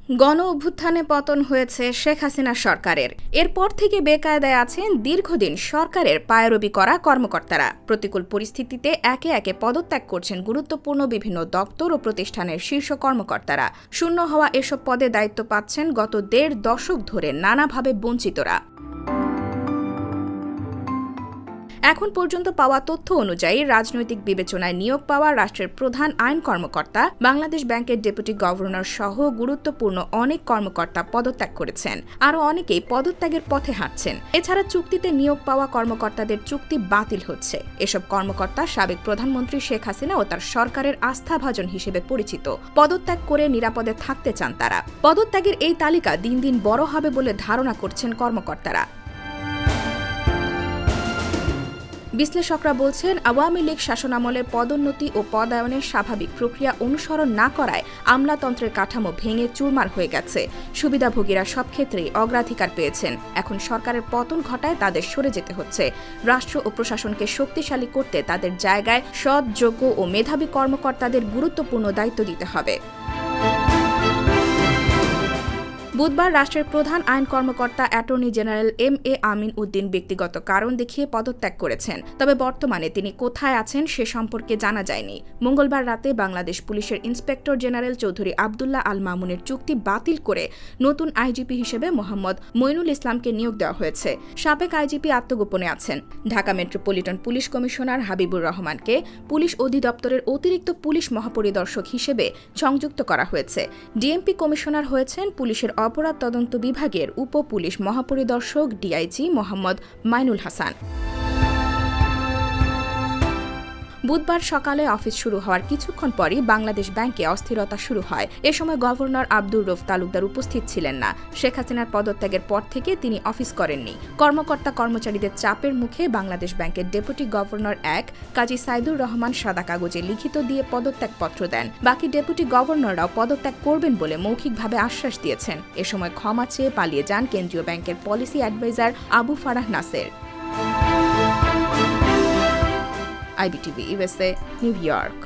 গণ অভ্যুত্থানে পতন হয়েছে শেখ হাসিনা সরকারের। এরপর থেকে বেকায়দায় আছেন দীর্ঘদিন সরকারের পায়রবি করা কর্মকর্তারা। প্রতিকূল পরিস্থিতিতে একে একে পদত্যাগ করছেন গুরুত্বপূর্ণ বিভিন্ন দপ্তর ও প্রতিষ্ঠানের শীর্ষ কর্মকর্তারা। শূন্য হওয়া এসব পদে দায়িত্ব পাচ্ছেন গত ১.৫ দশক ধরে নানাভাবে বঞ্চিতরা। এখন পর্যন্ত পাওয়া তথ্য অনুযায়ী রাজনৈতিক বিবেচনায় নিয়োগ পাওয়া রাষ্ট্রের প্রধান আইন কর্মকর্তা, বাংলাদেশ ব্যাংকের ডেপুটি গভর্নর সহ গুরুত্বপূর্ণ অনেক কর্মকর্তা পদত্যাগ করেছেন। আরও অনেকেই পদত্যাগের পথে হাঁটছেন। এছাড়া চুক্তিতে নিয়োগ পাওয়া কর্মকর্তাদের চুক্তি বাতিল হচ্ছে। এসব কর্মকর্তা সাবেক প্রধানমন্ত্রী শেখ হাসিনা ও তার সরকারের আস্থাভাজন হিসেবে পরিচিত। পদত্যাগ করে নিরাপদে থাকতে চান তারা। পদত্যাগের এই তালিকা দিন দিন বড় হবে বলে ধারণা করছেন কর্মকর্তারা। বিশ্লেষকরা বলছেন, আওয়ামী লীগ শাসনামলে পদোন্নতি ও পদায়নের স্বাভাবিক প্রক্রিয়া অনুসরণ না করায় আমলাতন্ত্রের কাঠামো ভেঙে চুরমার হয়ে গেছে। সুবিধাভোগীরা সব ক্ষেত্রেই অগ্রাধিকার পেয়েছেন। এখন সরকারের পতন ঘটায় তাদের সরে যেতে হচ্ছে। রাষ্ট্র ও প্রশাসনকে শক্তিশালী করতে তাদের জায়গায় সৎ, যোগ্য ও মেধাবী কর্মকর্তাদের গুরুত্বপূর্ণ দায়িত্ব দিতে হবে। বুধবার রাষ্ট্রের প্রধান আইন কর্মকর্তা attorney general M A. Amin Uddin ব্যক্তিগত কারণ দেখিয়ে পদত্যাগ করেছেন। তবে বর্তমানে তিনি কোথায় আছেন সে সম্পর্কে জানা যায়নি। মঙ্গলবার রাতে বাংলাদেশ পুলিশের ইন্সপেক্টর জেনারেল চৌধুরী আবদুল্লাহ আল মামুনের চুক্তি বাতিল করে নতুন আইজিপি হিসেবে মোহাম্মদ মইনুল ইসলামকে নিয়োগ দেওয়া হয়েছে। সাবেক আইজিপি আত্মগোপনে আছেন। Dhaka metropolitan police commissioner Habibur রহমানকে পুলিশ অধিদপ্তরের অতিরিক্ত পুলিশ মহাপরিদর্শক হিসেবে সংযুক্ত করা হয়েছে। ডিএমপি কমিশনার হয়েছেন পুলিশের অপরাধ তদন্ত বিভাগের উপ পুলিশ মহাপরিদর্শক ডিআইজি মোহাম্মদ মাইনুল হাসান। বুধবার সকালে অফিস শুরু হওয়ার কিছুক্ষণ পরই বাংলাদেশ ব্যাংকে অস্থিরতা শুরু হয়। এ সময় গভর্নর আব্দুর রউফ তালুকদার উপস্থিত ছিলেন না। শেখ হাসিনার পদত্যাগের পর থেকে তিনি অফিস করেননি। কর্মকর্তা কর্মচারীদের চাপের মুখে বাংলাদেশ ব্যাংকের ডেপুটি গভর্নর কাজী সাইদুর রহমান সাদা কাগজে লিখিত দিয়ে পদত্যাগপত্র দেন। বাকি ডেপুটি গভর্নররাও পদত্যাগ করবেন বলে মৌখিকভাবে আশ্বাস দিয়েছেন। এ সময় ক্ষমা চেয়ে পালিয়ে যান কেন্দ্রীয় ব্যাংকের policy adviser Abu Farah Naser. IBTV USA, New York.